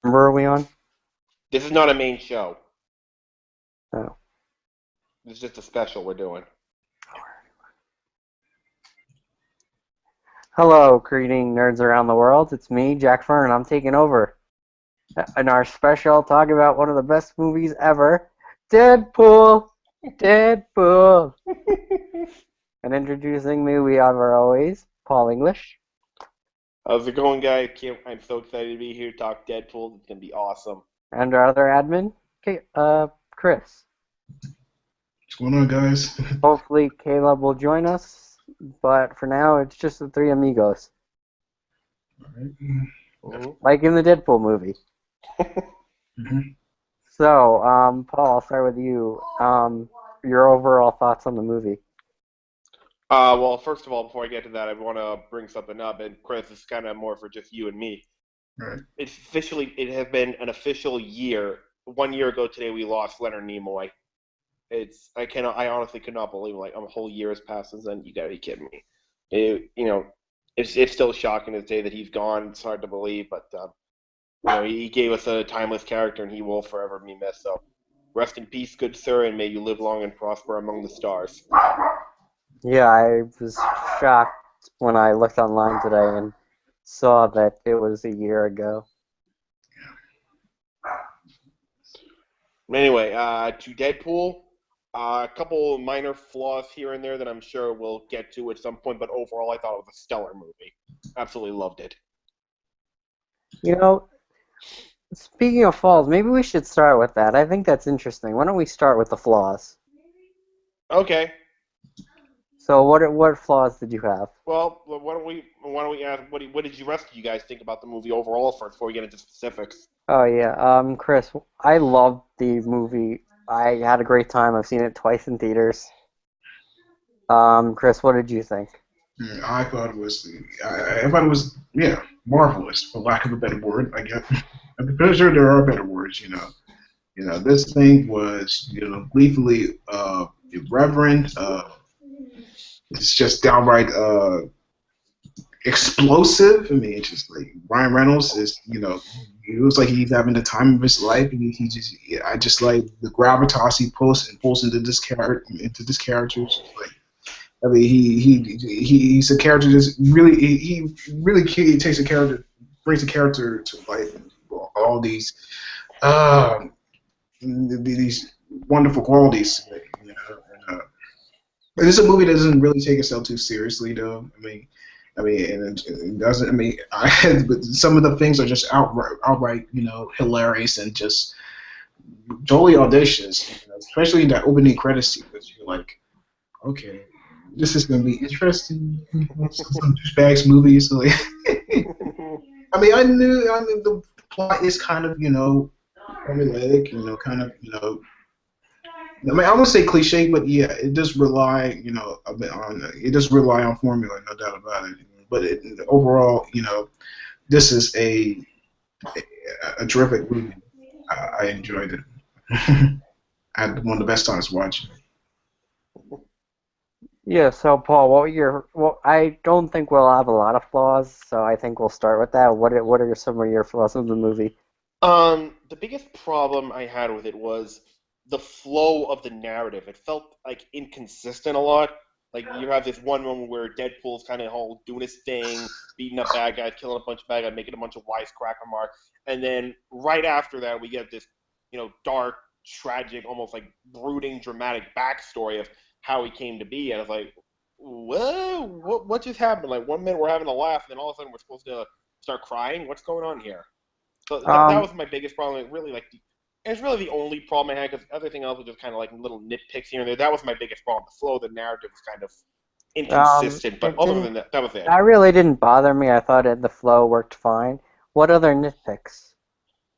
Number are we on? This is not a main show. Oh. This is just a special we're doing. Hello, greeting nerds around the world. It's me, Jack Fern. I'm taking over in our special talk about one of the best movies ever, Deadpool. Deadpool. And introducing me, we have our always Paul English How's it going, guys? I'm so excited to be here to talk Deadpool. It's gonna be awesome. and our other admin, Chris. What's going on, guys? Hopefully, Caleb will join us, but for now, it's just the three amigos, Alright. Mhm. like in the Deadpool movie. Mhm. So, Paul, I'll start with you. Your overall thoughts on the movie. Well, first of all, before I get to that, I want to bring something up, and Chris, this is kind of more for just you and me. Right. It has been an official year. 1 year ago today, we lost Leonard Nimoy. I honestly could not believe like a whole year has passed since then. You gotta be kidding me. It's still shocking to say that he's gone. It's hard to believe, but he gave us a timeless character, and he will forever be missed. So, rest in peace, good sir, and may you live long and prosper among the stars. Yeah, I was shocked when I looked online today and saw that it was a year ago. Anyway, to Deadpool, a couple minor flaws here and there that I'm sure we'll get to at some point, but overall, I thought it was a stellar movie. Absolutely loved it. You know, speaking of flaws, maybe we should start with that. I think that's interesting. Why don't we start with the flaws? Okay. So, what flaws did you have? Well, why don't we ask what did you rest of you guys think about the movie overall first before we get into specifics? Oh yeah, Chris, I loved the movie. I had a great time. I've seen it twice in theaters. Chris, what did you think? I thought it was, I thought it was, yeah, marvelous, for lack of a better word. I guess I'm pretty sure there are better words. This thing was, gleefully irreverent. It's just downright explosive. I mean, it's just like Ryan Reynolds is, it looks like he's having the time of his life, and he just, I just like the gravitas he pulls into this character, It's just like, I mean, he's a character that's really, he really takes a character, brings a character to life, and all um, these wonderful qualities. And, this is a movie that doesn't really take itself too seriously, though. And it doesn't. But some of the things are just outright, hilarious and just totally audacious. Especially in that opening credit sequence, you're like, okay, this is gonna be interesting. Some douchebags movies. So, like, I mean, the plot is kind of, formulaic, kind of, I mean, I won't say cliche, but yeah, it does rely, a bit on it does rely on formula, no doubt about it. But overall, this is a terrific movie. I enjoyed it. I had one of the best times watching it. Yeah, so Paul, well, I don't think we'll have a lot of flaws, so I think we'll start with that. What are some of your flaws of the movie? The biggest problem I had with it was the flow of the narrative. It felt like inconsistent a lot. Like you have this one moment where Deadpool's kind of all doing his thing, beating up bad guys, killing a bunch of bad guys, making a bunch of wisecrack remarks, and then right after that we get this, dark, tragic, almost like brooding, dramatic backstory of how he came to be. And I was like, whoa, what just happened? Like 1 minute we're having a laugh, and then all of a sudden we're supposed to start crying. What's going on here? So that Um, was my biggest problem. It really it's really the only problem I had because everything else was just kind of like little nitpicks here and there. That was my biggest problem. The flow of the narrative was kind of inconsistent, but it other didn't. than that, that was it. That really didn't bother me. I thought the flow worked fine. What other nitpicks,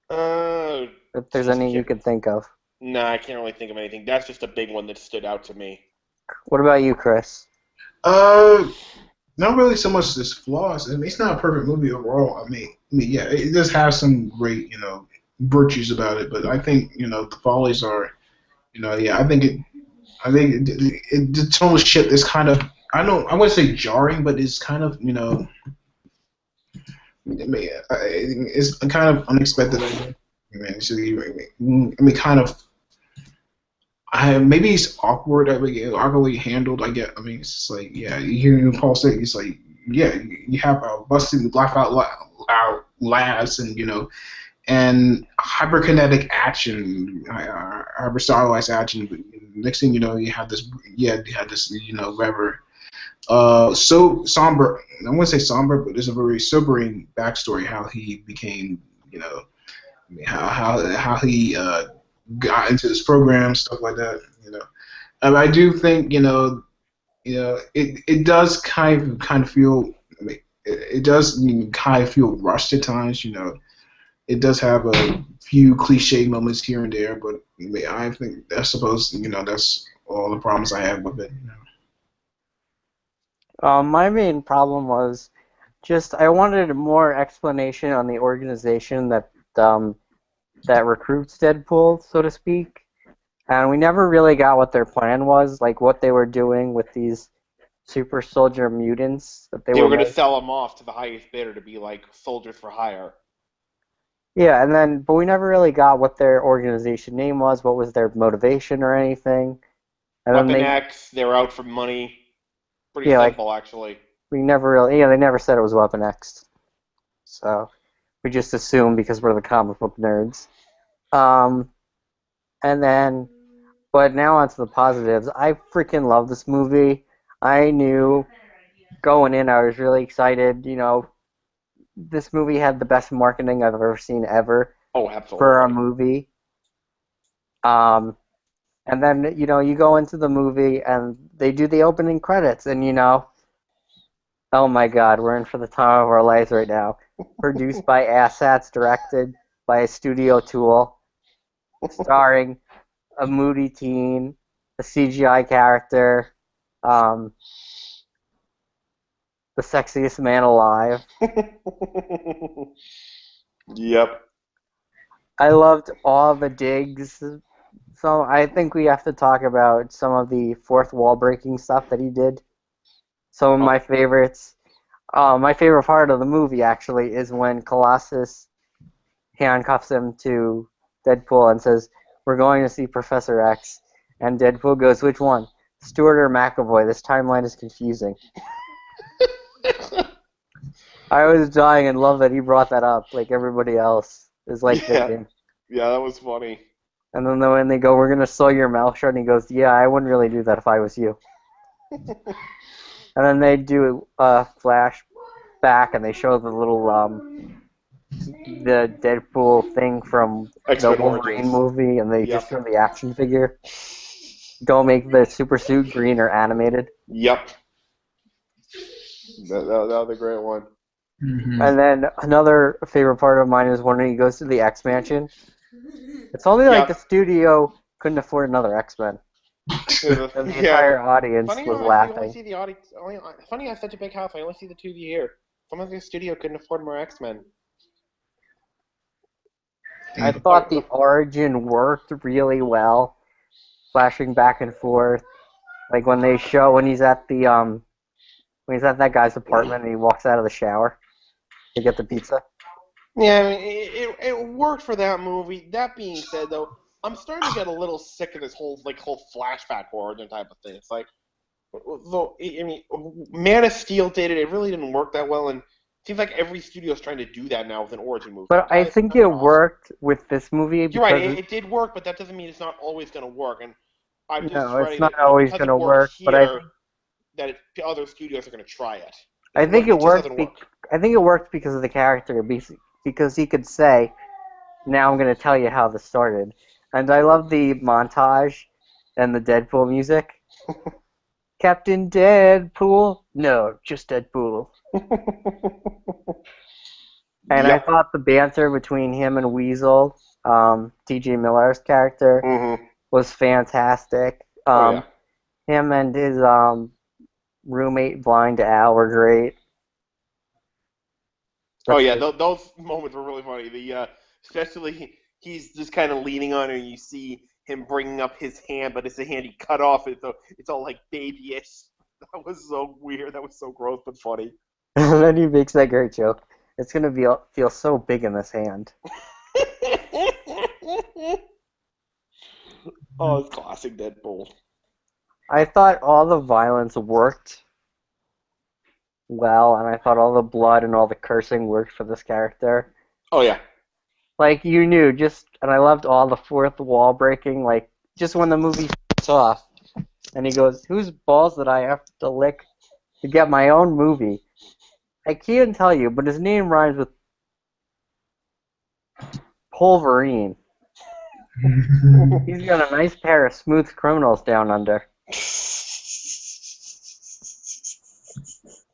Uh, if there's Jeez, I any you can't. could think of? Nah, I can't really think of anything. That's just a big one that stood out to me. What about you, Chris? Uh, Not really so much as flaws. I mean, it's not a perfect movie overall. Yeah, it does have some great, virtues about it, but I think, the follies are, yeah, the tonal shift is kind of, I wouldn't say jarring, but it's kind of, I mean, it's kind of unexpected. I guess. I mean, I mean, kind of. Maybe it's awkward. I mean, awkwardly handled. I get. I mean, it's just like, yeah, you hear Paul say, it's like, yeah, you have a busting laugh out laughs, and and hyperkinetic action, hyper stylized action. But next thing you know, you had this, whatever. So somber. I wouldn't say somber, but there's a very sobering backstory how he became, how he got into this program, stuff like that. I do think, it does kind of feel. I mean, it does kind of feel rushed at times. It does have a few cliche moments here and there, but I mean, I think that's supposed, that's all the problems I have with it. My main problem was just I wanted more explanation on the organization um, that recruits Deadpool, so to speak. And we never really got what their plan was, like what they were doing with these super soldier mutants that they They were were going to making. sell them off to the highest bidder to be like soldiers for hire. Yeah, and then but we never really got what their organization name was, what was their motivation or anything. And then Weapon they X, they were out for money. Pretty yeah, like simple, actually. we never really they never said it was Weapon X. So we just assumed because we're the comic book nerds. Um and then but now onto the positives. I freaking love this movie. I knew going in I was really excited, this movie had the best marketing I've ever seen ever Oh, for a absolutely. movie. Um, and then you go into the movie and they do the opening credits, and oh my God, we're in for the time of our lives right now. Produced by Assats, directed by a studio tool, starring a moody teen, a CGI character, um, the sexiest man alive. Yep. I loved all the digs. So I think we have to talk about some of the fourth wall breaking stuff that he did. Some of Oh, my favorites. My favorite part of the movie actually is when Colossus handcuffs him to Deadpool and says, "We're going to see Professor X," and Deadpool goes, "Which one? Stewart or McAvoy? This timeline is confusing." I was dying and love that he brought that up, like everybody else is like yeah. thinking. Yeah, that was funny. And then when they go, "We're gonna sew your mouth shut," and he goes, "Yeah, I wouldn't really do that if I was you." And then they do a flashback and they show the little the Deadpool thing from the X-Men Wolverine Origins. movie, and they just Yep. show the action figure. Don't make the super suit green or animated. Yep. That was a great one. Hmm. And then another favorite part of mine is when he goes to the X Mansion. It's only like the Yep. studio couldn't afford another X-Men, and the Yeah. entire audience Funny was how you only laughing. see the audience. Funny, I have such a big house. I only see the two of you here. Some of the studio couldn't afford more X-Men. I Damn. thought the origin worked really well, flashing back and forth. Like when he's at the when he's at that guy's apartment and he walks out of the shower to get the pizza. Yeah, I mean, it worked for that movie. That being said, though, I'm starting to get a little sick of this whole flashback origin type of thing. It's like, though, I mean, Man of Steel did it. It really didn't work that well, and it seems like every studio is trying to do that now with an origin movie. But I Guys, think knock it it off. worked with this movie You're right. because It did work, but that doesn't mean it's not always going to work. And I'm just it's writing not that always because going it to worked work. But here, that other studios are going to try it. I think it It just worked. doesn't work. I think it worked because of the character, because he could say, "Now I'm going to tell you how this started." And I love the montage and the Deadpool music. Captain Deadpool? No, just Deadpool. And I Yep. thought the banter between him and Weasel, T.J. Miller's character, Hmm. was fantastic. Oh yeah. Him and his roommate Blind Al were great. Oh That's yeah. just Those moments were really funny. Especially he's just kind of leaning on her, and you see him bringing up his hand, but it's a hand he cut off. It's all like babyish. That was so weird. That was so gross but funny. and then he makes that great joke. It's gonna feel so big in this hand. Oh, it's classic Deadpool. I thought all the violence worked well, and I thought all the blood and all the cursing worked for this character. Oh yeah. Like you knew, and I loved all the fourth wall breaking. Like just when the movie starts off, and he goes, "Whose balls did I have to lick to get my own movie?" I can't tell you, but his name rhymes with Pulverine. He's got a nice pair of smooth criminals down under.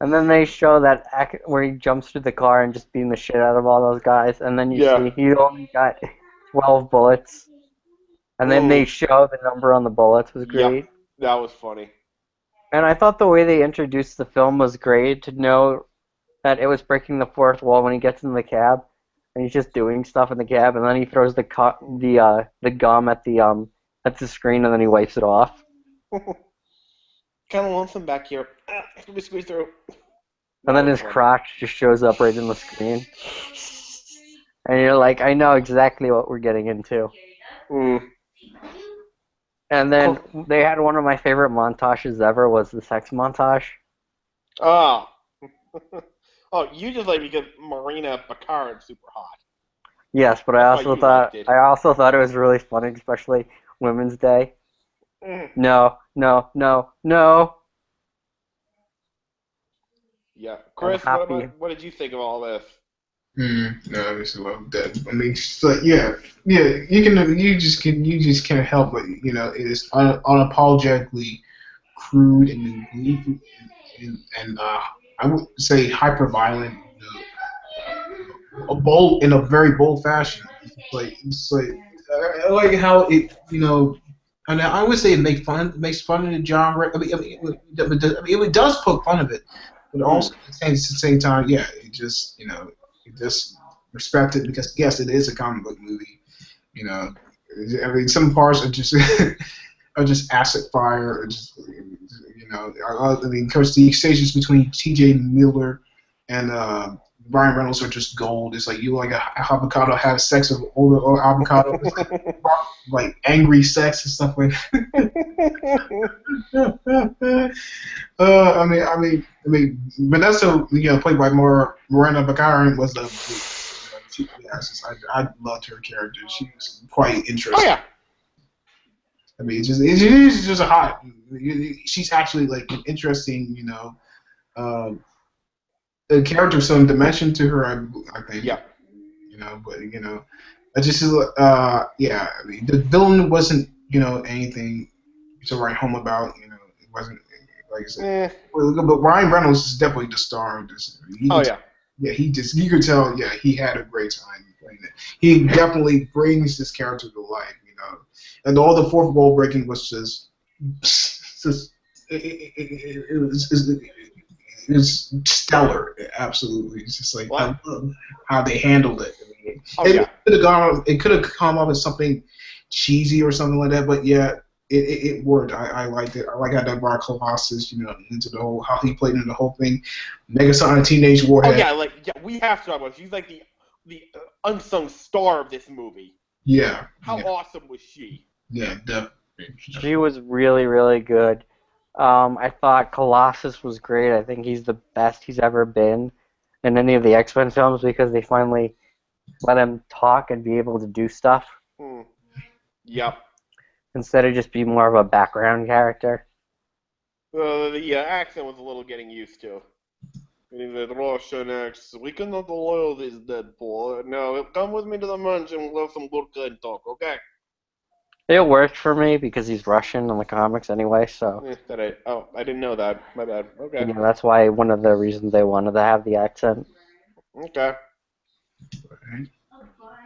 And then they show that where he jumps through the car and just beating the shit out of all those guys. And then you Yeah. see he only got 12 bullets. And then they show the number on the bullets was great. Yep, that was funny. And I thought the way they introduced the film was great to know that it was breaking the fourth wall when he gets in the cab. And he's just doing stuff in the cab. And then he throws the gum at the screen and then he wipes it off. Kind of lonesome back here. Let me squeeze through. And then his crotch just shows up right in the screen. And you're like, I know exactly what we're getting into. And then they had one of my favorite montages ever was the sex montage. Oh. Oh, you just like because Marina Baccarin's super hot. Yes, but I also thought it was really funny, especially Women's Day. No. Yeah, Chris, what did you think of all this? No, I just love that. I mean, so yeah, you just can't help but it is unapologetically crude and I would say hyper violent, in a very bold fashion. It's like I like how it and I would say it makes fun of the genre. It does poke fun of it, but also at the same time, yeah, it just it just respect it because yes, it is a comic book movie. I mean, some parts are just are just acid fire, or just I mean, of course, the exchanges between T.J. Miller and Ryan Reynolds are just gold. It's like you like a avocado have sex with older avocado. It's like angry sex and stuff like that. I mean, Vanessa, played by Miranda Baccarin, was I loved her character. She was quite interesting. Oh yeah. I mean, it's just a hot. She's actually like an interesting, a character with some dimension to her. I think. Yeah. But I just yeah. I mean, the villain wasn't anything to write home about. It wasn't like I said. But Ryan Reynolds is definitely the star of this. Yeah, you could tell. Yeah, he had a great time playing it. He definitely brings this character to life. And all the fourth wall breaking was just it was stellar. Absolutely, it's just like I love how they handled it. It could have come up as something cheesy or something like that, but yeah, it worked. I liked it. I like how that brought Colossus, into the whole how he played in the whole thing. Megasonic Teenage Warhead. Oh yeah, we have to talk about. She's like the unsung star of this movie. Yeah. How awesome was she? Yeah, definitely. She was really, really good. I thought Colossus was great. I think he's the best he's ever been in any of the X-Men films because they finally let him talk and be able to do stuff. Yep. Instead of just being more of a background character. The accent was a little getting used to. In the Russian accent, we cannot allow this Deadpool. No, come with me to the mansion. We'll have some good talk, okay? It worked for me because he's Russian in the comics anyway, so. I didn't know that. My bad. Okay. Yeah, that's why one of the reasons they wanted to have the accent. Okay.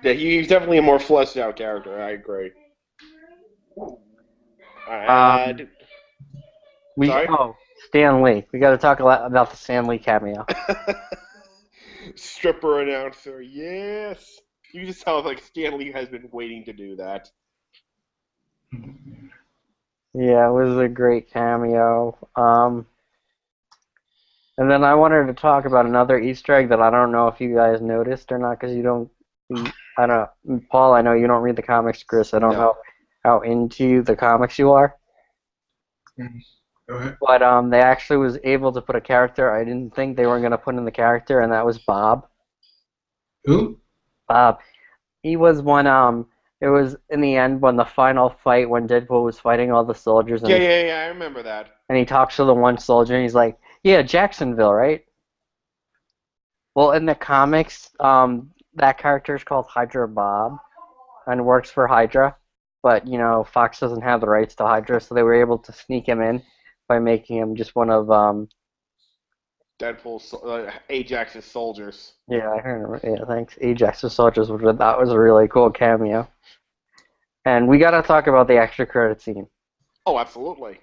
Yeah, he's definitely a more fleshed out character. I agree. Stan Lee. We got to talk a lot about the Stan Lee cameo. Stripper announcer, yes. You just sound like Stan Lee has been waiting to do that. Yeah, it was a great cameo. And then I wanted to talk about another Easter egg that I don't know if you guys noticed or not, because you don't. I don't. Paul, I know you don't read the comics, Chris. I don't No. know how into the comics you are. Go ahead. But they actually was able to put a character I didn't think they were gonna put in the character, and that was Bob. Who? Bob. He was one. It was in the end when the final fight when Deadpool was fighting all the soldiers, and Yeah, I remember that. he talks to the one soldier, and he's like, "Yeah, Jacksonville, right?" Well, in the comics, that character is called Hydra Bob, and works for Hydra. But Fox doesn't have the rights to Hydra, so they were able to sneak him in by making him just one of Deadpool, Ajax's soldiers. yeah, I heard. Yeah, thanks. Ajax's soldiers. That was a really cool cameo. And we gotta talk about the extra credit scene. Oh, absolutely.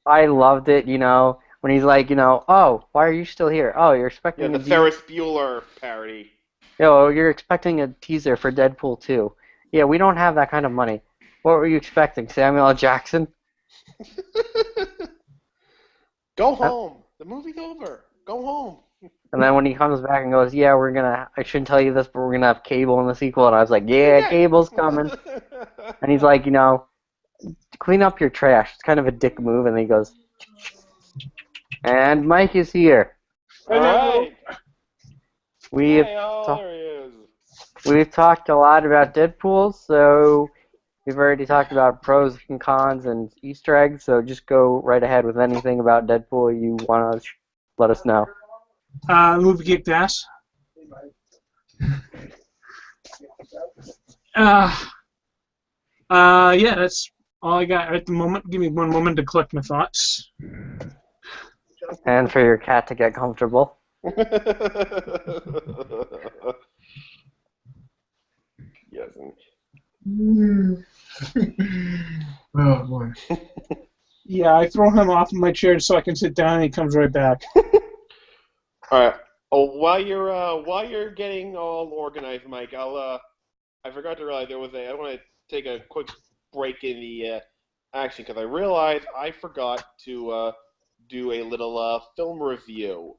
I loved it. When he's like, oh, why are you still here? Oh, you're Yeah, expecting the a Ferris Bueller parody. you're expecting a teaser for Deadpool 2. Yeah, we don't have that kind of money. What were you expecting, Samuel L. Jackson? Go Uh, home. The movie's over. Go home. And then when he comes back and goes, yeah, I shouldn't tell you this, but we're gonna have Cable in the sequel. And I was like, yeah, Yeah. Cable's coming. And he's like, clean up your trash. It's kind of a dick move. And he goes, and Mike is here. All right. We've Hey, oh, ta- there he is. we've talked a lot about Deadpool, so we've already talked about pros and cons and Easter eggs. So just go right ahead with anything about Deadpool you want to let us know. Movie kicked ass. Yeah, that's all I got at the moment. Give me one moment to collect my thoughts. And for your cat to get comfortable. Yes. Oh boy. Yeah, I throw him off of my chair so I can sit down, and he comes right back. All right. Oh, while you're getting all organized, Mike, I forgot to realize I want to take a quick break in the action because I realized I forgot to do a little film review.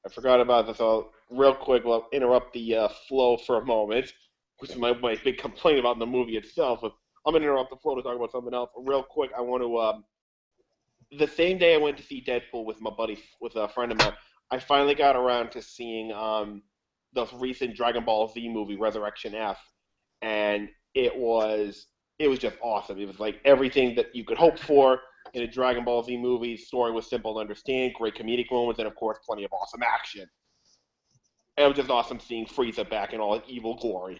I forgot about this. So real quick, we'll interrupt the flow for a moment, which is my big complaint about the movie itself. But I'm gonna interrupt the flow to talk about something else. Real quick, I want to. The same day I went to see Deadpool with a friend of mine, I finally got around to seeing the recent Dragon Ball Z movie, Resurrection F, and it was just awesome. It was like everything that you could hope for in a Dragon Ball Z movie. Story was simple to understand, great comedic moments, and of course, plenty of awesome action. And it was just awesome seeing Frieza back in all his evil glory.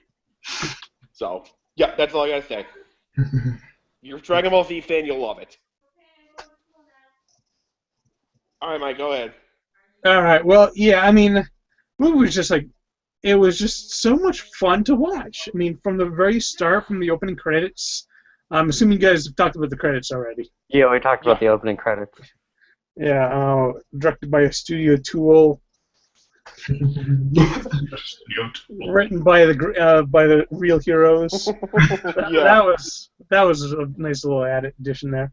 So, yeah, that's all I gotta say. You're a Dragon Ball Z fan, you'll love it. All right, Mike, go ahead. All right. Well, yeah. I mean, the movie was just like it was just so much fun to watch. I mean, from the very start, from the opening credits. I'm assuming you guys have talked about the credits already. Yeah, we talked Yeah. about the opening credits. Yeah. Directed by Studio Tool. Written by the real heroes. Yeah. That was a nice little added addition there.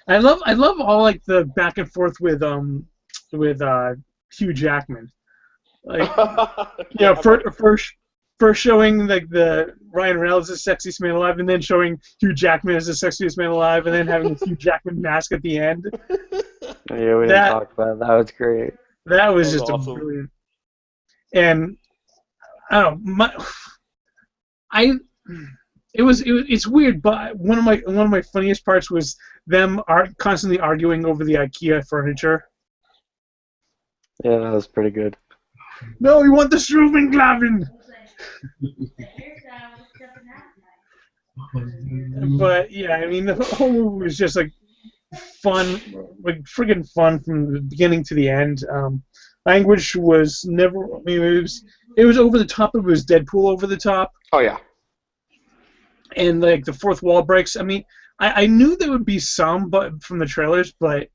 I love all like the back and forth with Hugh Jackman. Like Yeah, first showing like the Ryan Reynolds as the sexiest man alive, and then showing Hugh Jackman as the sexiest man alive, and then having the Hugh Jackman mask at the end. Yeah, we didn't talk about it. That was great. That was That was just awesome. a brilliant. And I don't know, it's weird, but one of my funniest parts was them constantly arguing over the IKEA furniture. Yeah, that was pretty good. No, we want the Struven-Glaven. But yeah, I mean the whole movie was just like fun, like friggin' fun from the beginning to the end. Language was never. I mean, it was over the top. It was Deadpool over the top. Oh yeah. And like the fourth wall breaks. I mean, I knew there would be some, but from the trailers, but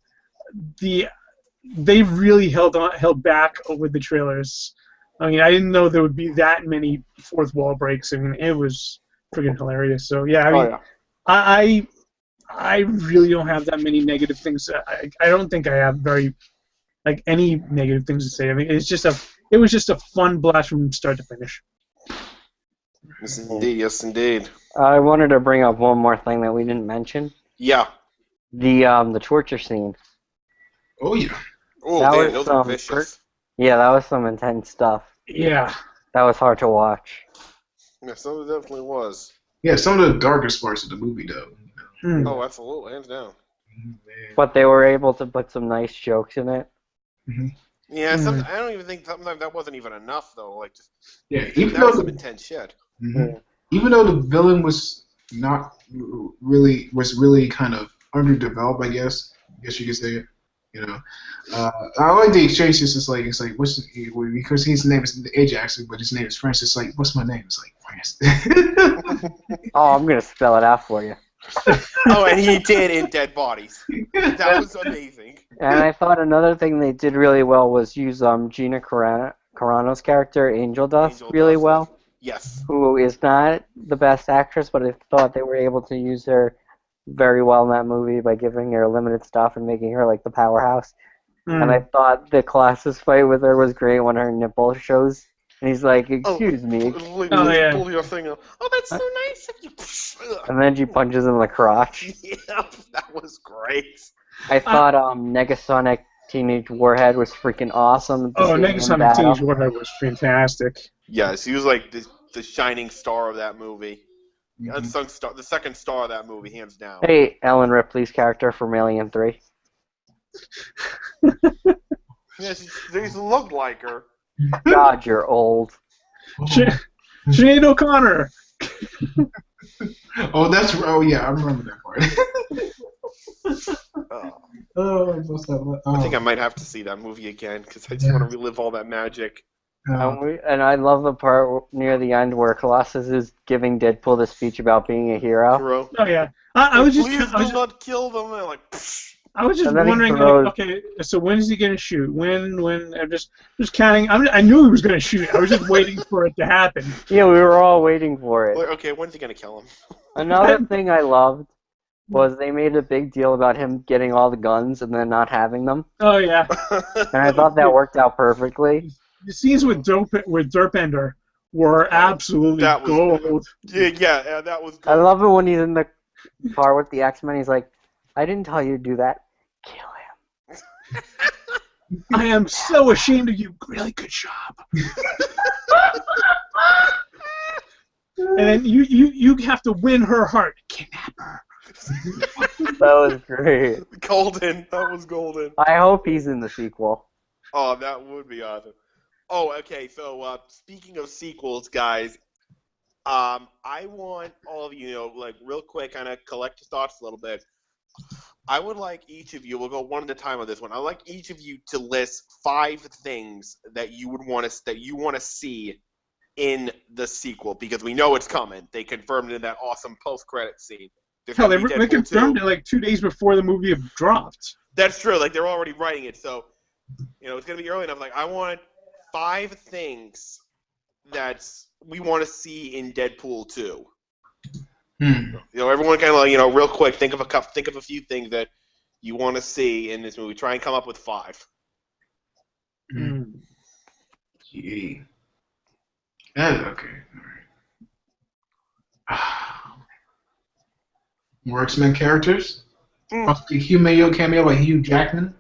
they really held back with the trailers. I mean, I didn't know there would be that many fourth wall breaks. I mean, it was freaking hilarious. So yeah, I mean, Oh yeah. I really don't have that many negative things. I don't think I have any negative things to say. I mean, it was just a fun blast from start to finish. Yes, indeed. Yes, indeed. I wanted to bring up one more thing that we didn't mention. Yeah. The torture scene. Oh yeah. Oh, That damn, was those are vicious. Yeah, that was some intense stuff. Yeah. That was hard to watch. Yeah, so it definitely was. Yeah, some of the darkest parts of the movie, though. Oh, absolutely, hands down. Man. But they were able to put some nice jokes in it. Mm-hmm. Yeah, I don't even think sometimes that wasn't even enough though. Like, just Yeah, that was some intense shit. Mm-hmm. Even though the villain was not really kind of underdeveloped, I guess you could say it. You know, I like the exchange. It's like because his name is Ajax, but his name is Francis. It's like, what's my name? It's like Francis. Oh, I'm gonna spell it out for you. Oh, and he did in Dead Bodies. That was amazing. And I thought another thing they did really well was use Gina Carano's character, Angel Dust, really well. Yes. Who is not the best actress, but I thought they were able to use her very well in that movie by giving her limited stuff and making her like the powerhouse. And I thought the Colossus fight with her was great when her nipple shows. And he's like, excuse me. Pull your thing up. Oh, that's so nice of you. And then she punches him in the crotch. Yep, that was great. I thought Negasonic Teenage Warhead was freaking awesome. Oh, Negasonic Teenage Warhead was fantastic. Yes, he was like the shining star of that movie. Unsung star, the second star of that movie, hands down. Hey, Ellen Ripley's character from Alien 3. Yes, he looked like her. God, you're old. Sinead O'Connor. Oh yeah, I remember that part. I think I might have to see that movie again because I just want to relive all that magic. And I love the part near the end where Colossus is giving Deadpool the speech about being a hero. Oh yeah, I was just. Please do not kill them. And like. I was just wondering, like, okay, so when is he gonna shoot? When? I'm just counting. I knew he was gonna shoot. I was just waiting for it to happen. Yeah, we were all waiting for it. Okay, when's he gonna kill him? Another thing I loved was they made a big deal about him getting all the guns and then not having them. Oh yeah. And I thought that worked out perfectly. The scenes with Derpender were absolutely gold. Yeah, that was good. I love it when he's in the car with the X-Men. He's like, I didn't tell you to do that. Kill him. I am so ashamed of you. Really good job. And then you have to win her heart. Kidnap her. That was great. Golden. That was golden. I hope he's in the sequel. Oh, that would be awesome. Oh, okay. So, speaking of sequels, guys, I want all of you, like, real quick, kind of collect your thoughts a little bit. I would like each of you, we'll go one at a time on this one. I'd like each of you to list 5 things that you want to see in the sequel, because we know it's coming. They confirmed it in that awesome post-credit scene. Hell, they confirmed it like 2 days before the movie dropped. That's true. Like, they're already writing it, so it's gonna be early enough. Like, I want 5 things that we want to see in Deadpool 2. Everyone kind of real quick, think of a few things that you want to see in this movie. Try and come up with 5. Gee. Okay. All right. More X-Men characters. Possibly Hugh Mayo cameo by Hugh Jackman.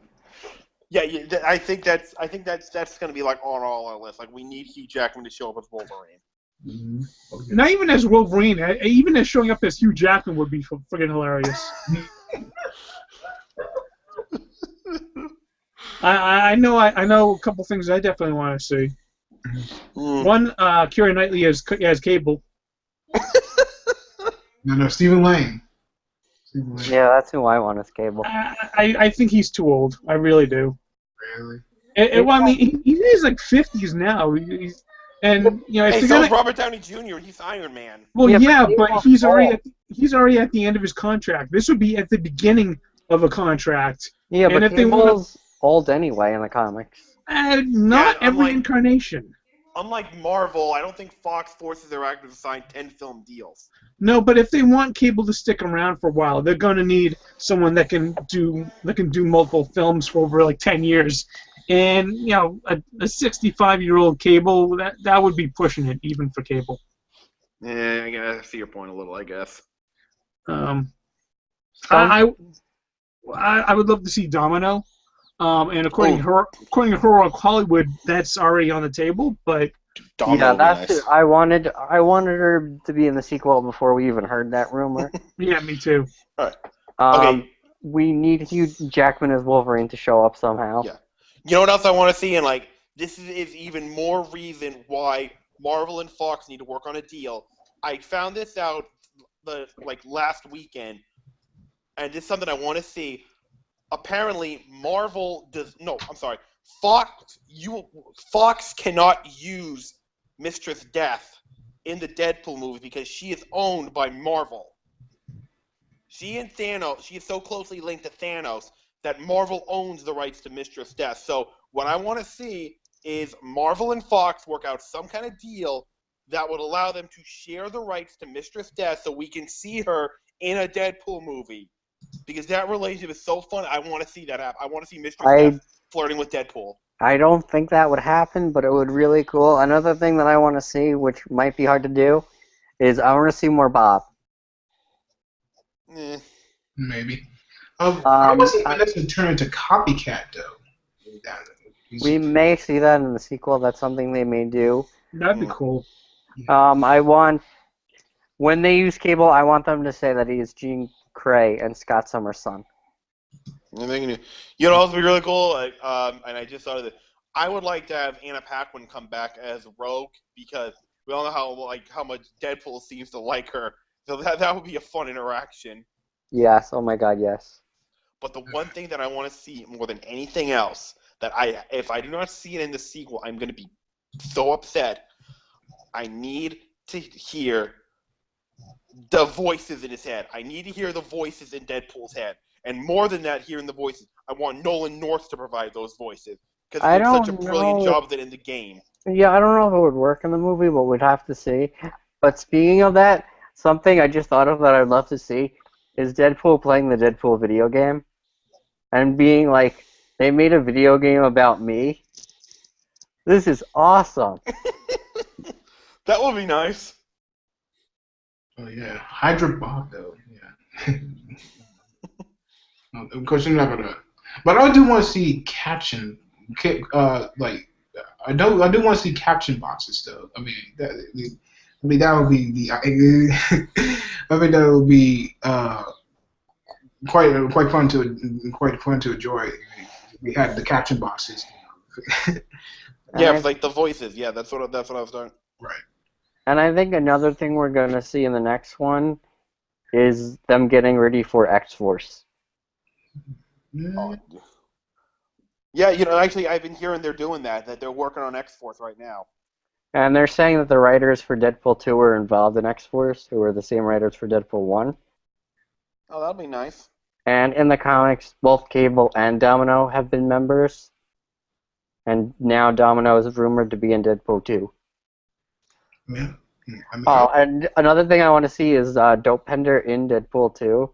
Yeah, I think that's going to be like on all our lists. Like, we need Hugh Jackman to show up as Wolverine. Okay. Not even as Wolverine, even as showing up as Hugh Jackman would be friggin' hilarious. I know a couple things I definitely want to see. One, Keira Knightley as Cable. No, Stephen Lang. Yeah, that's who I want as Cable. I think he's too old. I really do. Really? Well, I mean, he's like 50s now. And hey, so is Robert Downey Jr. He's Iron Man. Well, yeah, but he's already at the end of his contract. This would be at the beginning of a contract. Yeah, and but Cable's old anyway in the comics. Not every incarnation. unlike Marvel, I don't think Fox forces their actors to sign 10-film deals. No, but if they want cable to stick around for a while, they're going to need someone that can do multiple films for over like 10 years. And you know, a 65-year-old cable that would be pushing it even for cable. Yeah, I see your point a little, I guess. Um, I would love to see Domino. And according to Horror Hollywood, that's already on the table. But Domino yeah, would be that's nice. it. I wanted her to be in the sequel before we even heard that rumor. yeah, me too. All right. Um, Okay. we need Hugh Jackman as Wolverine to show up somehow. Yeah. You know what else I want to see? And like, this is even more reason why Marvel and Fox need to work on a deal. I found this out last weekend, and this is something I want to see. Apparently, Fox cannot use Mistress Death in the Deadpool movie because she is owned by Marvel. She is so closely linked to Thanos that Marvel owns the rights to Mistress Death. So what I want to see is Marvel and Fox work out some kind of deal that would allow them to share the rights to Mistress Death so we can see her in a Deadpool movie. Because that relationship is so fun. I want to see that happen. I want to see Mistress Death flirting with Deadpool. I don't think that would happen, but it would really cool. Another thing that I want to see, which might be hard to do, is I want to see more Bob. Maybe. I wasn't even necessarily turn into copycat though. We may see that in the sequel. That's something they may do. That'd be cool. I want, when they use Cable, I want them to say that he is Jean Grey and Scott Summers' son. You know what would be really cool? And I just thought of it. I would like to have Anna Paquin come back as Rogue because we all know how much Deadpool seems to like her. So that would be a fun interaction. Yes. Oh my God. Yes. But the one thing that I want to see more than anything else, if I do not see it in the sequel, I'm going to be so upset. I need to hear the voices in his head. I need to hear the voices in Deadpool's head. And more than that, hearing the voices, I want Nolan North to provide those voices. Because he did such a brilliant job of it in the game. Yeah, I don't know if it would work in the movie, but we'd have to see. But speaking of that, something I just thought of that I'd love to see is Deadpool playing the Deadpool video game. And being like, they made a video game about me. This is awesome. That would be nice. Oh yeah, Hydra Bob though. Yeah. Of course, you're not gonna. But I do want to see caption. I do want to see caption boxes though. I mean, that would be the. I think that would be quite fun to enjoy. We had the caption boxes. Yeah, like the voices. Yeah, that's what I was doing. Right. And I think another thing we're going to see in the next one is them getting ready for X-Force. Oh. Yeah, actually, I've been hearing they're doing that they're working on X-Force right now. And they're saying that the writers for Deadpool 2 were involved in X-Force, who were the same writers for Deadpool 1. Oh, that'll be nice. And in the comics, both Cable and Domino have been members. And now Domino is rumored to be in Deadpool 2. Yeah. And another thing I want to see is Dopender in Deadpool 2.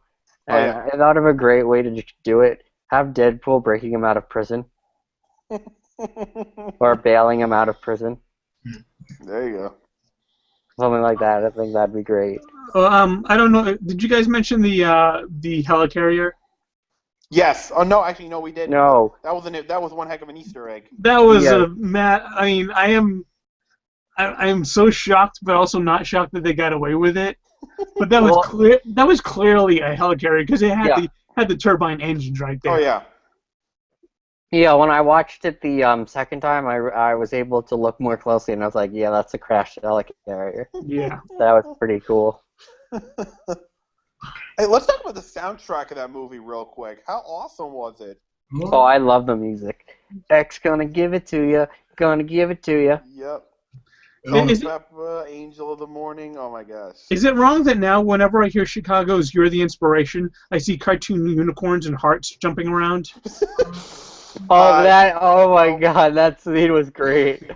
And I thought of a great way to do it. Have Deadpool breaking him out of prison. Or bailing him out of prison. There you go. Something like that. I think that'd be great. I don't know. Did you guys mention the helicarrier? Yes. Oh no, actually no, we didn't. No. That was one heck of an Easter egg. That was I mean, I am so shocked, but also not shocked that they got away with it. But that was clear. That was clearly a helicarrier because it had the turbine engines right there. Oh yeah. Yeah, when I watched it the second time, I was able to look more closely, and I was like, yeah, that's a crashed helicarrier. Yeah. That was pretty cool. Hey, let's talk about the soundtrack of that movie real quick. How awesome was it? Oh, I love the music. X gonna give it to you. Gonna give it to you. Yep. Peppa, Angel of the Morning. Oh my gosh. Is it wrong that now whenever I hear Chicago's "You're the Inspiration," I see cartoon unicorns and hearts jumping around? Oh my God, that scene was great.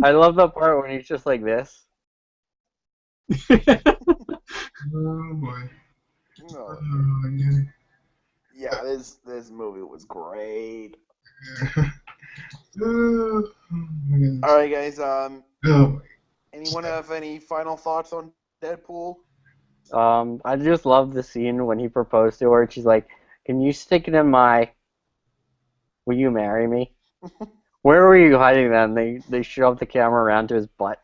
I love the part when he's just like this. Oh boy. No. Oh, yeah. Yeah, this movie was great. Oh, my goodness. All right, guys. Oh, Anyone have any final thoughts on Deadpool? I just love the scene when he proposed to her. And she's like, "Can you stick it in my? Will you marry me?" Where were you hiding then? They shoved the camera around to his butt.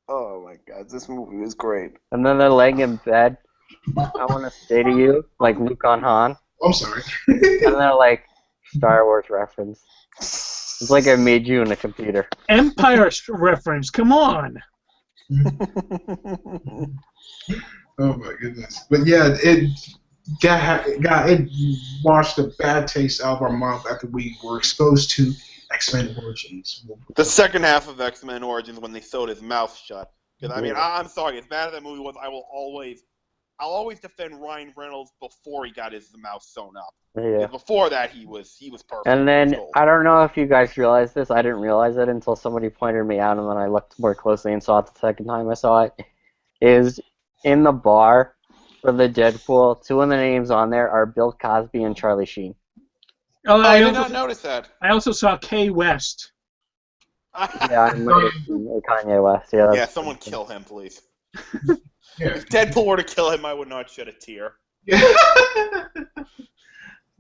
Oh my God, this movie was great. And then they're laying in bed. I want to say to you, like Luke on Han. I'm sorry. And they're like, Star Wars reference. It's like I made you in a computer. Empire reference. Come on. Oh my goodness. But yeah, it it washed a bad taste out of our mouth after we were exposed to X-Men Origins. The second half of X-Men Origins when they sewed his mouth shut. Because I mean, I'm sorry, as bad as that movie was, I'll always defend Ryan Reynolds before he got his mouth sewn up. Yeah. Because before that, he was perfect. And He was then, gold. I don't know if you guys realize this. I didn't realize it until somebody pointed me out, and then I looked more closely and saw it the second time I saw it. Is in the bar for the Deadpool, two of the names on there are Bill Cosby and Charlie Sheen. Oh, I did not notice that. I also saw Kay West. Yeah, I might have seen Kanye West. Yeah, Yeah, someone kill him, please. Yeah. If Deadpool were to kill him, I would not shed a tear.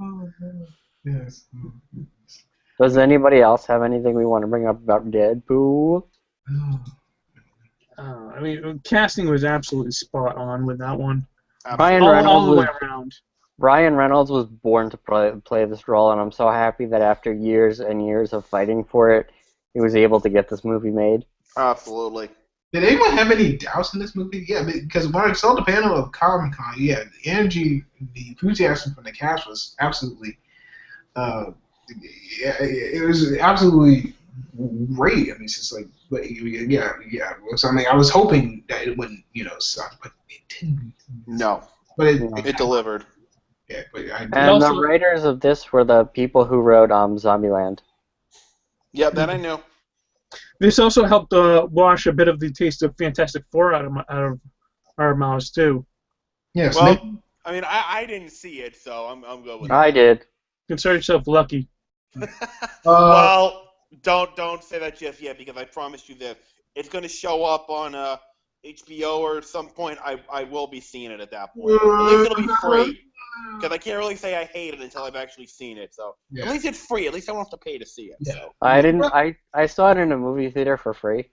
Oh, yes. Does anybody else have anything we want to bring up about Deadpool? Oh. I mean, casting was absolutely spot on with that one. Ryan All Reynolds the way was around. Ryan Reynolds was born to play this role, and I'm so happy that after years and years of fighting for it, he was able to get this movie made. Absolutely. Did anyone have any doubts in this movie? Yeah, because when I saw the panel of Comic-Con, yeah, the energy, the enthusiasm from the cast was absolutely, yeah, it was absolutely great. I mean, it's just like, but yeah. So I mean, I was hoping that it wouldn't, suck, but it didn't. No. But It delivered. Yeah, but I did. And the writers of this were the people who wrote Zombieland. Yeah, that I knew. This also helped wash a bit of the taste of Fantastic Four out of our mouths too. Yes. Well, I mean, I didn't see it, so I'm good with it. I did. Consider yourself lucky. Well, don't say that just yet, because I promise you that it's going to show up on HBO or some point. I will be seeing it at that point. At least it'll be free, because I can't really say I hate it until I've actually seen it. So at least it's free. At least I won't have to pay to see it. Yeah. So. I saw it in a movie theater for free.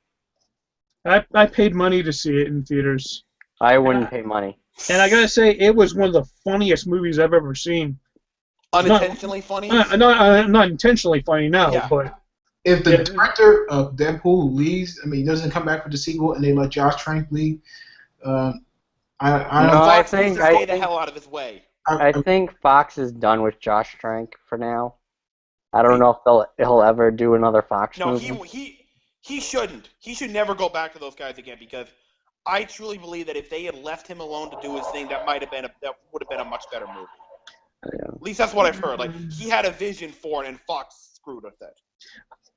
I paid money to see it in theaters. I wouldn't pay money. And I gotta say, it was one of the funniest movies I've ever seen. Unintentionally funny? Not intentionally funny, no, Yeah. but... If the director of Deadpool leaves, I mean, he doesn't come back for the sequel, and they let Josh Trank leave, I think stay the hell out of his way. I think Fox is done with Josh Trank for now. I don't know if he'll ever do another Fox movie. No, he shouldn't. He should never go back to those guys again, because I truly believe that if they had left him alone to do his thing, that would have been a much better movie. Yeah. At least that's what I've heard. Like, he had a vision for it, and Fox screwed with it.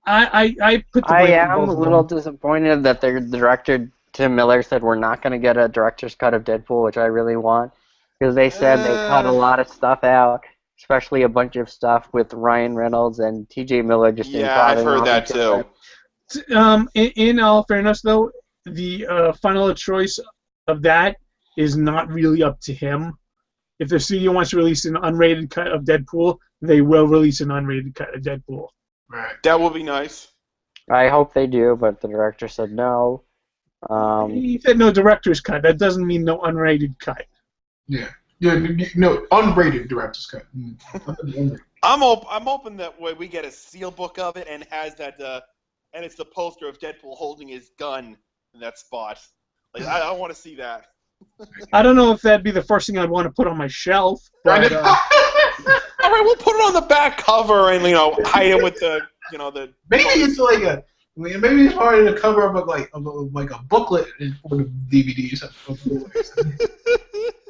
I put the I blame on am both a of little them. disappointed that the director Tim Miller said we're not going to get a director's cut of Deadpool, which I really want, because they said they cut a lot of stuff out, especially a bunch of stuff with Ryan Reynolds and T.J. Miller just I've heard that too. In all fairness, though, the final choice of that is not really up to him. If the studio wants to release an unrated cut of Deadpool, they will release an unrated cut of Deadpool. Right. That would be nice. I hope they do, but the director said no. He said no director's cut. That doesn't mean no unrated cut. Yeah. No, unrated director's cut. I'm hoping that we get a seal book of it and has that and it's the poster of Deadpool holding his gun in that spot. Like, I want to see that. I don't know if that'd be the first thing I'd want to put on my shelf, but All right, we'll put it on the back cover and hide it with the maybe it's like maybe it's part of the cover of like a booklet for the DVD or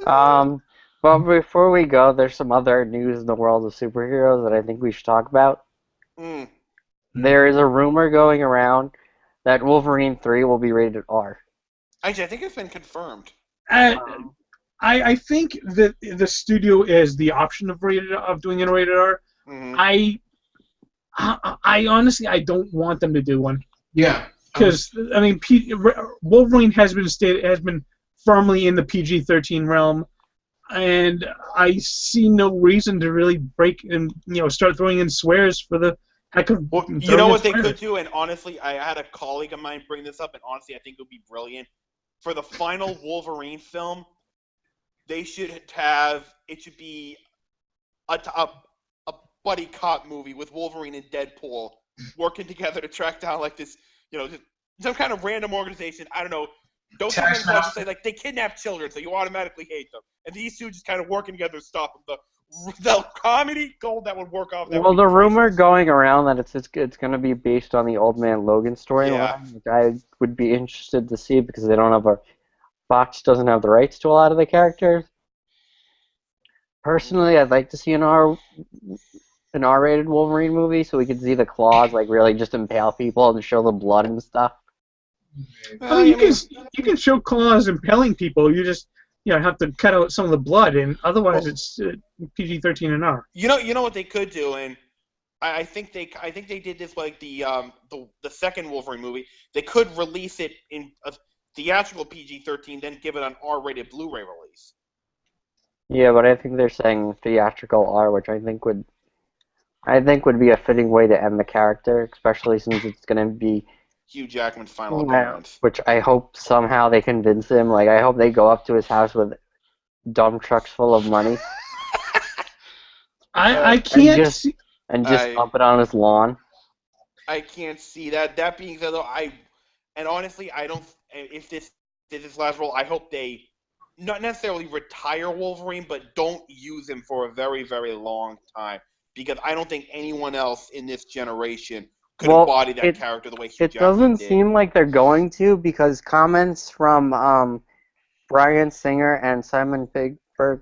something. But before we go, there's some other news in the world of superheroes that I think we should talk about. There is a rumor going around that Wolverine 3 will be rated R. Actually, I think it's been confirmed. Uh, I think that the studio has the option of doing a rated R. Hmm. I honestly I don't want them to do one Yeah. because I mean Wolverine has been firmly in the PG-13 realm, and I see no reason to really break and start throwing in swears for the heck of Well, throwing you know in what they swears. could do, and honestly, I had a colleague of mine bring this up, and honestly, I think it would be brilliant. For the final Wolverine film, they should have it should be a buddy cop movie with Wolverine and Deadpool working together to track down like this, just some kind of random organization. I don't know. Don't take them close to say like they kidnap children, so you automatically hate them. And these two just kind of working together to stop them. The comedy gold that would work off. That Well, would be the rumor priceless. going around that it's going to be based on the Old Man Logan Yeah. storyline, which I would be interested to see because they don't have Fox doesn't have the rights to a lot of the characters. Personally, I'd like to see an R-rated Wolverine movie so we could see the claws like really just impale people and show the blood and stuff. I mean, you can show claws impaling people. You just have to cut out some of the blood, and otherwise it's PG-13 and R. You know what they could do, and I think they did this like the second Wolverine movie. They could release it in a theatrical PG-13, then give it an R-rated Blu-ray release. Yeah, but I think they're saying theatrical R, which I think would be a fitting way to end the character, especially since it's going to be Hugh Jackman's final appearance. which I hope somehow they convince him. Like, I hope they go up to his house with dump trucks full of money I can't just dump it on his lawn. I can't see that. That being said, though, honestly, I don't. If this is his last role, I hope they not necessarily retire Wolverine, but don't use him for a very, very long time, because I don't think anyone else in this generation could embody that character the way Hugh Jackman doesn't did. seem like they're going to, because comments from Bryan Singer and Simon Pegg,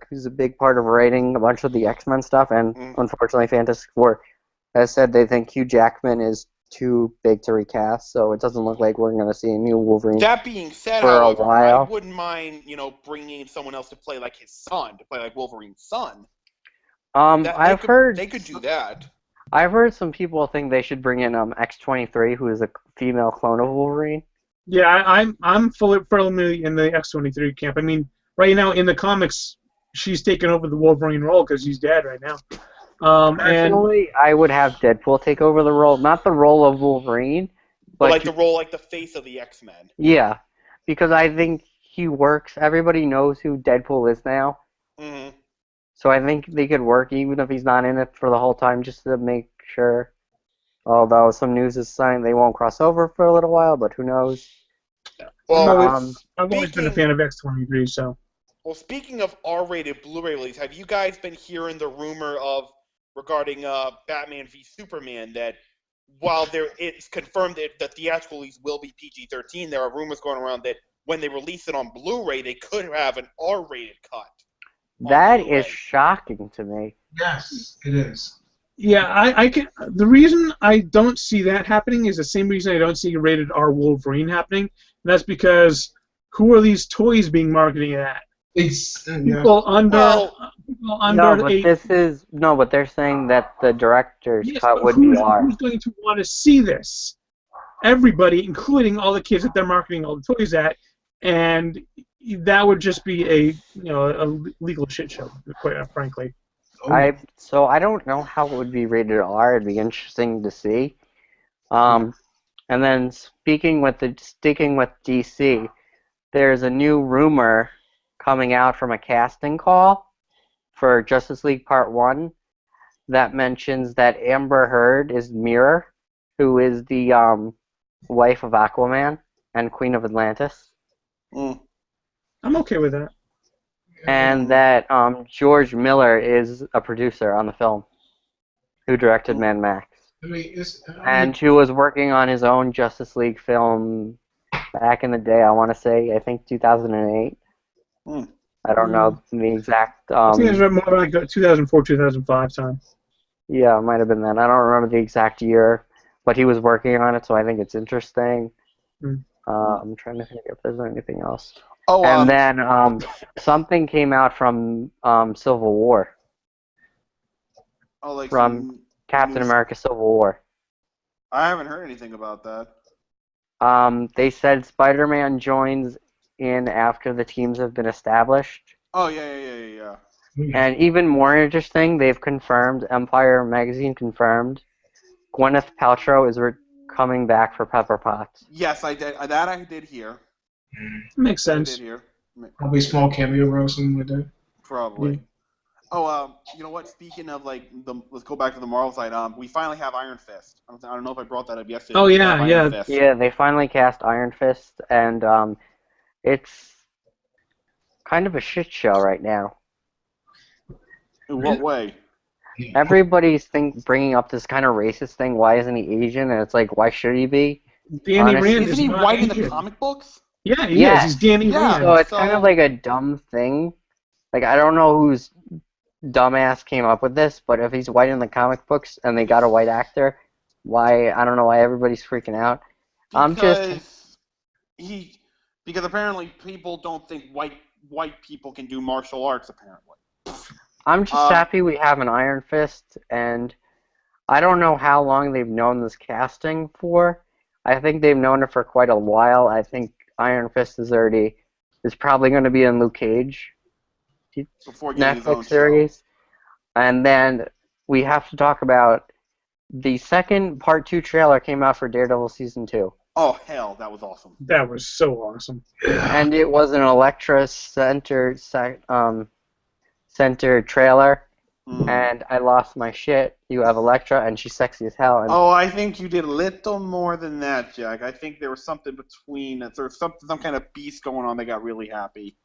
who's a big part of writing a bunch of the X-Men stuff, and unfortunately Fantastic Four, has said they think Hugh Jackman is too big to recast, so it doesn't look like we're going to see a new Wolverine. That being said, for however, a while. I wouldn't mind, bringing in someone else to play like his son, to play like Wolverine's son. They could do that. I've heard some people think they should bring in X-23, who is a female clone of Wolverine. Yeah, I'm firmly in the X-23 camp. I mean, right now in the comics, she's taken over the Wolverine role because he's dead right now. Personally, I would have Deadpool take over the role, not the role of Wolverine, but like the role, like the face of the X-Men. Yeah, because I think he works. Everybody knows who Deadpool is now. Mm-hmm. So I think they could work even if he's not in it for the whole time, just to make sure. Although some news is saying they won't cross over for a little while, but who knows? Well, I've always been a fan of X-23, so. Well, speaking of R-rated Blu-ray release, have you guys been hearing the rumor regarding Batman v Superman that while it's confirmed that the theatrical release will be PG-13, there are rumors going around that when they release it on Blu-ray, they could have an R-rated cut. That is shocking to me. Yes, it is. Yeah, I can. The reason I don't see that happening is the same reason I don't see rated R Wolverine happening. And that's because who are these toys being marketed at? People under but they're saying that the director's cut would be R. Who's going to want to see this? Everybody, including all the kids that they're marketing all the toys at, and that would just be a legal shit show, quite frankly. I don't know how it would be rated R. It'd be interesting to see. And then sticking with DC, there's a new rumor coming out from a casting call for Justice League Part 1 that mentions that Amber Heard is Mirror, who is the wife of Aquaman and Queen of Atlantis. I'm okay with that. And that George Miller is a producer on the film, who directed Mad Max. And who was working on his own Justice League film back in the day, I think 2008. I don't know the exact... I think it was more like 2004, 2005 time. Yeah, it might have been that. I don't remember the exact year. but he was working on it, so I think it's interesting. Mm. I'm trying to think if there's anything else. Oh, And then something came out from Civil War, like from some Captain news. America Civil War. I haven't heard anything about that. They said Spider-Man joins in after the teams have been established. Oh yeah. And even more interesting, they've confirmed, Empire Magazine confirmed, Gwyneth Paltrow is coming back for Pepper Potts. Yes, I did. That I did hear. Makes That I sense. did hear. Probably a small cameo or something like that. Probably. Yeah. Oh, you know what? Speaking of let's go back to the Marvel side. We finally have Iron Fist. I don't know if I brought that up yesterday. Oh, We yeah, have Iron yeah. Fist. Yeah, they finally cast Iron Fist, and it's kind of a shit show right now. In what way? Everybody's bringing up this kind of racist thing. Why isn't he Asian? And it's like, why should he be? Danny Honestly, Rand Isn't is he not white in the Asian. comic books? Yeah, he Yeah. is. He's Danny Yeah. So Rand. it's kind of like a dumb thing. Like, I don't know whose dumbass came up with this, but if he's white in the comic books and they got a white actor, why? I don't know why everybody's freaking out. Because apparently people don't think white people can do martial arts. Apparently. I'm just happy we have an Iron Fist, and I don't know how long they've known this casting for. I think they've known it for quite a while. I think Iron Fist is probably going to be in Luke Cage Before getting his own Netflix series. And then we have to talk about the second Part 2 trailer came out for Daredevil Season 2. Oh hell, that was awesome. That was so awesome. And it was an Elektra centered trailer. Mm. And I lost my shit. You have Elektra, and she's sexy as hell. And Oh, I think you did a little more than that, Jack. I think there was something between, there was some kind of beast going on that got really happy.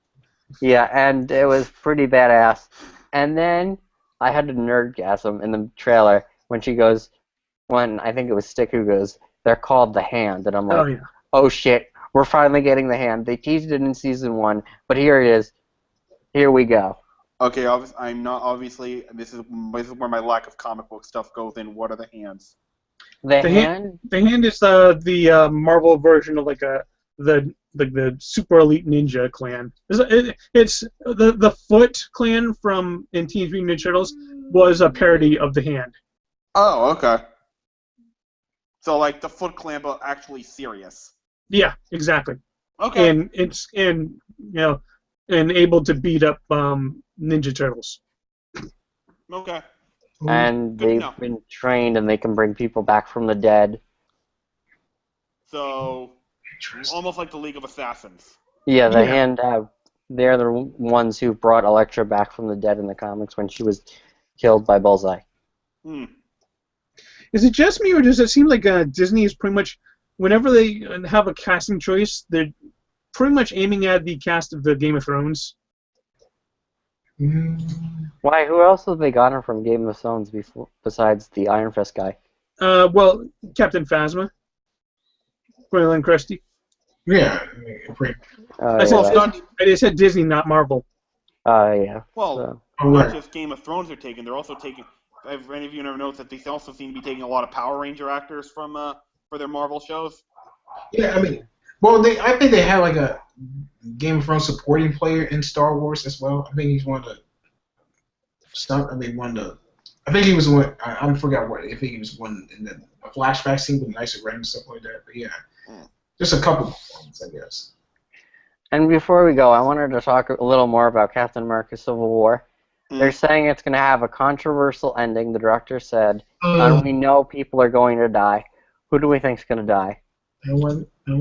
yeah, and it was pretty badass. And then I had a nerdgasm in the trailer when I think it was Stick who goes, they're called the Hand. And I'm like, oh shit, we're finally getting the Hand. They teased it in Season 1, but here it is. Here we go. Okay, I'm not, obviously, this is where my lack of comic book stuff goes in. What are the Hands? The Hand? The Hand is the Marvel version of the super elite ninja clan. It's the Foot clan in Teenage Mutant Ninja Turtles was a parody of the Hand. Oh, okay. So like the Foot Clan, but actually serious. Yeah, exactly. Okay. And and able to beat up Ninja Turtles. Okay. And Good they've enough. been trained and they can bring people back from the dead. So almost like the League of Assassins. Yeah, the Yeah. Hand they're the ones who brought Elektra back from the dead in the comics when she was killed by Bullseye. Hmm. Is it just me, or does it seem like Disney is pretty much, whenever they have a casting choice, they're pretty much aiming at the cast of the Game of Thrones? Why? Who else have they gotten from Game of Thrones besides the Iron Fist guy? Well, Captain Phasma, Gwendolyn Christie. Yeah. I said, Yeah. I said Disney, not Marvel. Yeah. Well, So. not just Game of Thrones are taking. They're also taking. Have any of you ever noticed that they also seem to be taking a lot of Power Ranger actors from for their Marvel shows? Yeah, I mean, well, I think they have like a Game of Thrones supporting player in Star Wars as well. I think he's one of the stuff. I think he was one. I forgot what. I think he was one in the flashback scene with Nice and Red and stuff like that. But yeah, just a couple performances, I guess. And before we go, I wanted to talk a little more about Captain America Civil War. They're saying it's going to have a controversial ending, the director said, and we know people are going to die. Who do we think's going to die? No one. No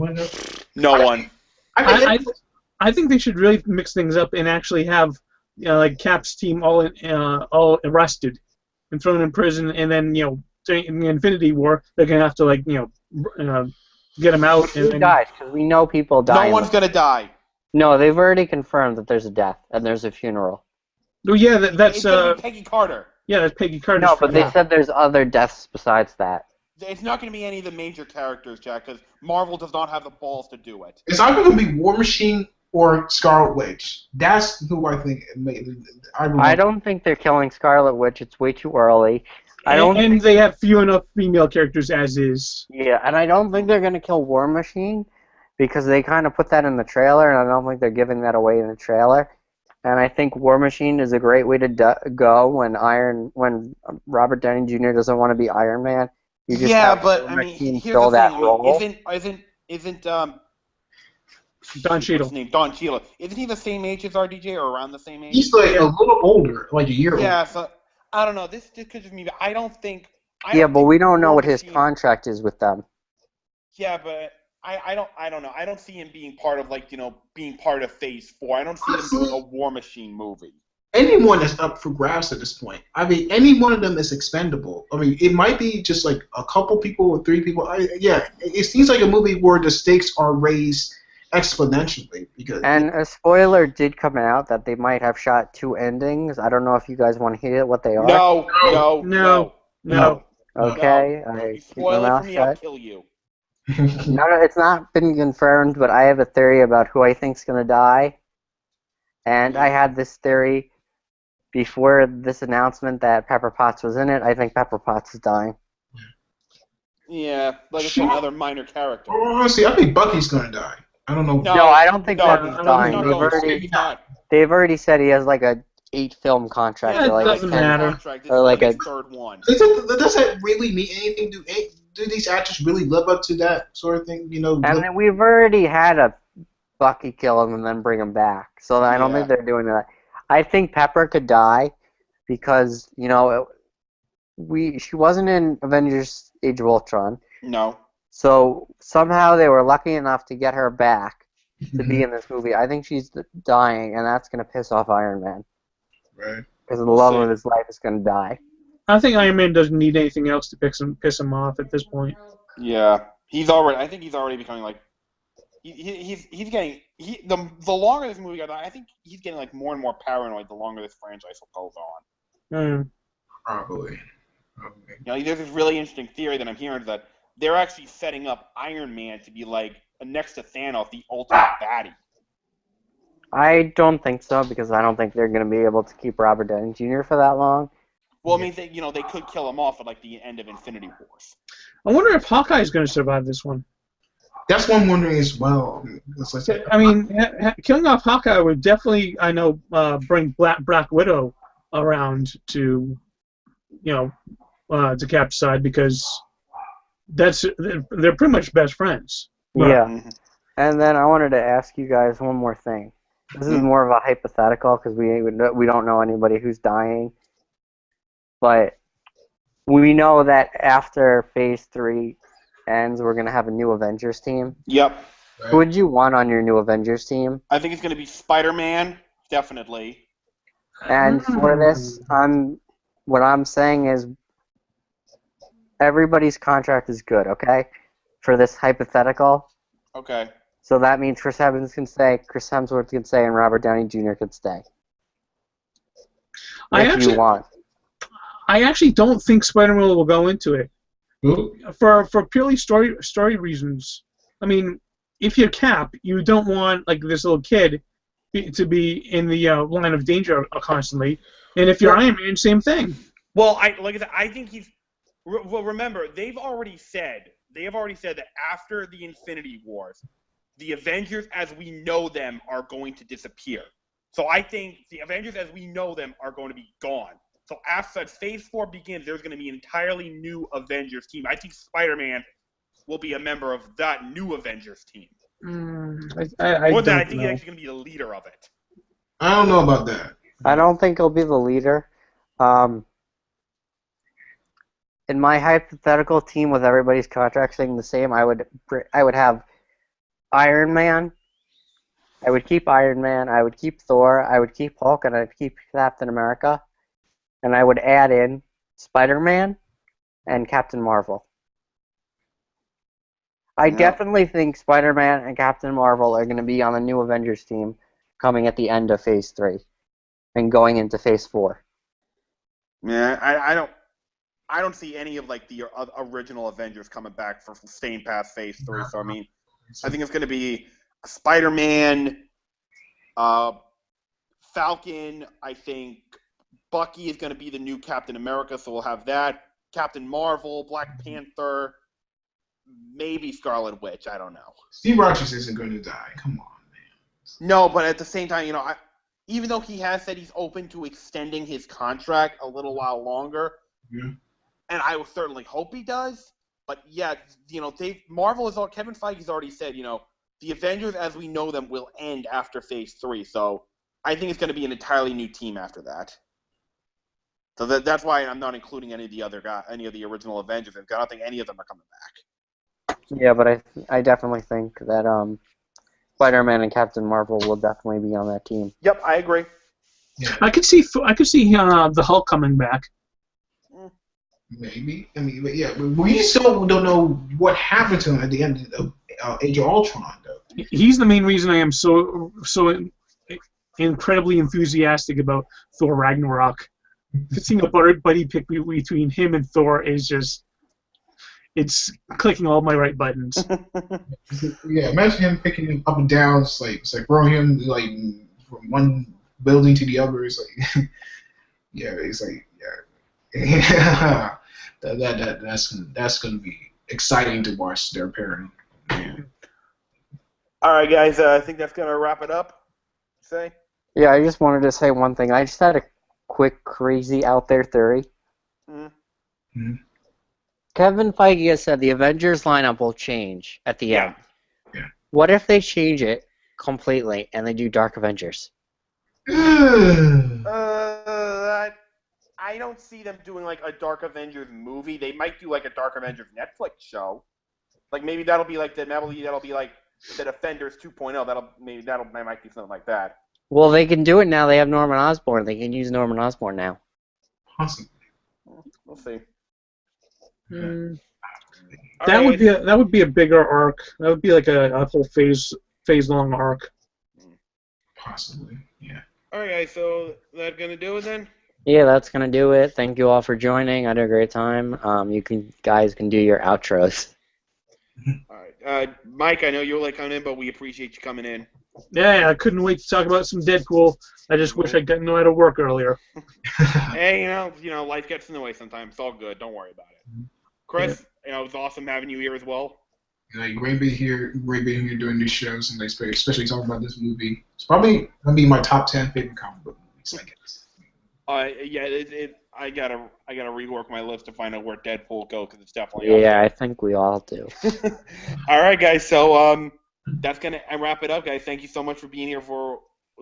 one. I think they should really mix things up and actually have like Cap's team all arrested and thrown in prison, and then in the Infinity War they're gonna have to get them out. Who dies? Because we know people die. No one's gonna die. No, they've already confirmed that there's a death and there's a funeral. Oh yeah, that's It's gonna be Peggy Carter. Yeah, that's Peggy Carter. No, but they said there's other deaths besides that. It's not going to be any of the major characters, Jack, because Marvel does not have the balls to do it. It's either going to be War Machine or Scarlet Witch. That's who I think. I don't think they're killing Scarlet Witch. It's way too early. I don't. And they have few enough female characters as is. Yeah, and I don't think they're gonna kill War Machine because they kind of put that in the trailer, and I don't think they're giving that away in the trailer. And I think War Machine is a great way to go when Robert Downey Jr. doesn't want to be Iron Man. You just Yeah, have but War I mean, Machine here's fill the thing. that I mean, role. isn't Don what's Cheadle. his name? Don Cheadle. Isn't he the same age as RDJ or around the same age? He's like Yeah. a little older, like a year older. Yeah, so I don't know. This could just me. I don't think. Yeah, but we don't know War what his Machine- contract is with them. Yeah, but I don't know. I don't see him being part of being part of Phase 4. I don't see him doing a War Machine movie. Anyone is up for grabs at this point. I mean, any one of them is expendable. I mean, it might be just like a couple people or 3 people. It seems like a movie where the stakes are raised exponentially because. And a spoiler did come out that they might have shot 2 endings. I don't know if you guys want to hear what they are. No. Okay, No. I You keep my spoil it mouth for me, I'll shut. kill you. No, it's not been confirmed, but I have a theory about who I think's gonna die. And I had this theory before this announcement that Pepper Potts was in it. I think Pepper Potts is dying. Yeah, like it's another minor character. Honestly, I think Bucky's gonna die. I don't know. No, I don't think Bucky's I don't dying. think They've already said he has like a 8-film contract. Yeah, or like it doesn't matter. Contract. Or like his a- third one. Does that really mean anything? Do these actors really live up to that sort of thing? You know, And then we've already had a Bucky kill him and then bring him back. So I don't Yeah. think they're doing that. I think Pepper could die because, she wasn't in Avengers Age of Ultron. No. So somehow they were lucky enough to get her back to be in this movie. I think she's dying, and that's going to piss off Iron Man. right. Because the love of his life is going to die. I think Iron Man doesn't need anything else to piss him off at this point. Yeah, I think he's already becoming like. He's getting the longer this movie goes on, I think he's getting like more and more paranoid the longer this franchise goes on. Probably. There's this really interesting theory that I'm hearing that they're actually setting up Iron Man to be like next to Thanos, the ultimate baddie. I don't think so, because I don't think they're going to be able to keep Robert Downey Jr. for that long. Well, I mean, they could kill him off at like the end of Infinity Wars. I wonder if Hawkeye is going to survive this one. That's what I'm wondering as well. I mean, killing off Hawkeye would definitely, bring Black Widow around to, to Cap's side, because they're pretty much best friends. Yeah. Mhm. And then I wanted to ask you guys one more thing. This is more of a hypothetical because we don't know anybody who's dying. But we know that after Phase 3 ends, we're going to have a new Avengers team. Yep. Who would you want on your new Avengers team? I think it's going to be Spider-Man, definitely. And for this, what I'm saying is everybody's contract is good, okay? For this hypothetical. Okay. So that means Chris Evans can stay, Chris Hemsworth can stay, and Robert Downey Jr. can stay. If you want. I actually don't think Spider-Man will go into it. For purely story reasons. I mean, if you're Cap, you don't want like this little kid to be in the line of danger constantly. And if you're Iron Man, same thing. Well, I think he's. Well, remember, they've already said that after the Infinity Wars, the Avengers as we know them are going to disappear. So I think the Avengers as we know them are going to be gone. So after Phase 4 begins, there's going to be an entirely new Avengers team. I think Spider-Man will be a member of that new Avengers team. I More than don't that, I think know. he's actually going to be the leader of it. I don't know about that. I don't think he'll be the leader. In my hypothetical team with everybody's contract staying the same, I would have Iron Man. I would keep Iron Man. I would keep Thor. I would keep Hulk, and I'd keep Captain America. And I would add in Spider-Man and Captain Marvel. I definitely think Spider-Man and Captain Marvel are going to be on the new Avengers team coming at the end of Phase 3 and going into Phase 4. Yeah, I don't see any of like the original Avengers coming back for staying past Phase 3. So I mean, I think it's going to be Spider-Man, Falcon. I think Bucky is going to be the new Captain America, so we'll have that. Captain Marvel, Black Panther, maybe Scarlet Witch. I don't know. Steve Rogers isn't going to die. Come on, man. No, but at the same time, even though he has said he's open to extending his contract a little while longer, Yeah. and I would certainly hope he does. But yeah, Kevin Feige's already said, the Avengers as we know them will end after Phase 3. So I think it's going to be an entirely new team after that. So that's why I'm not including any of the original Avengers. I don't think any of them are coming back. Yeah, but I definitely think that Spider-Man and Captain Marvel will definitely be on that team. Yep, I agree. Yeah. I could see the Hulk coming back. Maybe. I mean, but yeah, we still don't know what happened to him at the end of Age of Ultron, though. He's the main reason I am so incredibly enthusiastic about Thor Ragnarok. Seeing a buddy pick between him and Thor is just, it's clicking all my right buttons. Yeah, imagine him picking him up and down. It's like throwing him like from one building to the other. It's like, yeah, it's like, yeah, that's gonna be exciting to watch their pairing. Yeah. All right, guys, I think that's going to wrap it up. Say? Yeah, I just wanted to say one thing. I just had a quick, crazy out there theory. Mm-hmm. Kevin Feige has said the Avengers lineup will change at the end. Yeah. What if they change it completely and they do Dark Avengers? I don't see them doing like a Dark Avengers movie. They might do like a Dark Avengers Netflix show. Like maybe that'll be like the Defenders 2.0. They might do something like that. Well, they can do it now. They have Norman Osborn. They can use Norman Osborn now. Possibly. We'll see. That would be a bigger arc. That would be like a whole phase long arc. Possibly. Yeah. All right, guys. So that gonna do it then? Yeah, that's gonna do it. Thank you all for joining. I had a great time. Guys can do your outros. All right, Mike. I know you're late coming in, but we appreciate you coming in. Yeah, I couldn't wait to talk about some Deadpool. I just wish I didn't know how to work earlier. Hey, life gets in the way sometimes. It's all good. Don't worry about it. Chris, it was awesome having you here as well. Like great being here doing these shows, and especially talking about this movie. It's probably gonna be my top 10 favorite comic book movies, I guess. I gotta rework my list to find out where Deadpool goes because it's definitely. Yeah, I think we all do. All right, guys. So that's gonna wrap it up, guys. Thank you so much for being here for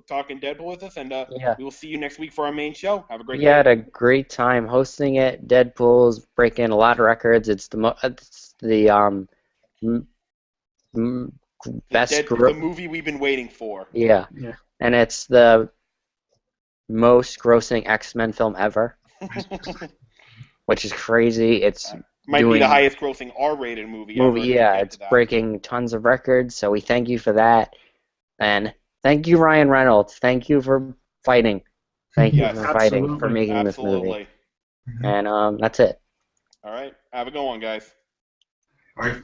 talking Deadpool with us, and we will see you next week for our main show. Have a great day. Yeah, had a great time hosting it. Deadpool's breaking a lot of records. It's the best the movie we've been waiting for. Yeah, and it's the most grossing X-Men film ever, which is crazy. It's might be the highest grossing R-rated movie ever. Yeah, it's breaking tons of records, so we thank you for that. And thank you, Ryan Reynolds. Thank you for fighting. Thank you for fighting, for making this movie. And that's it. All right. Have a good one, guys. All right.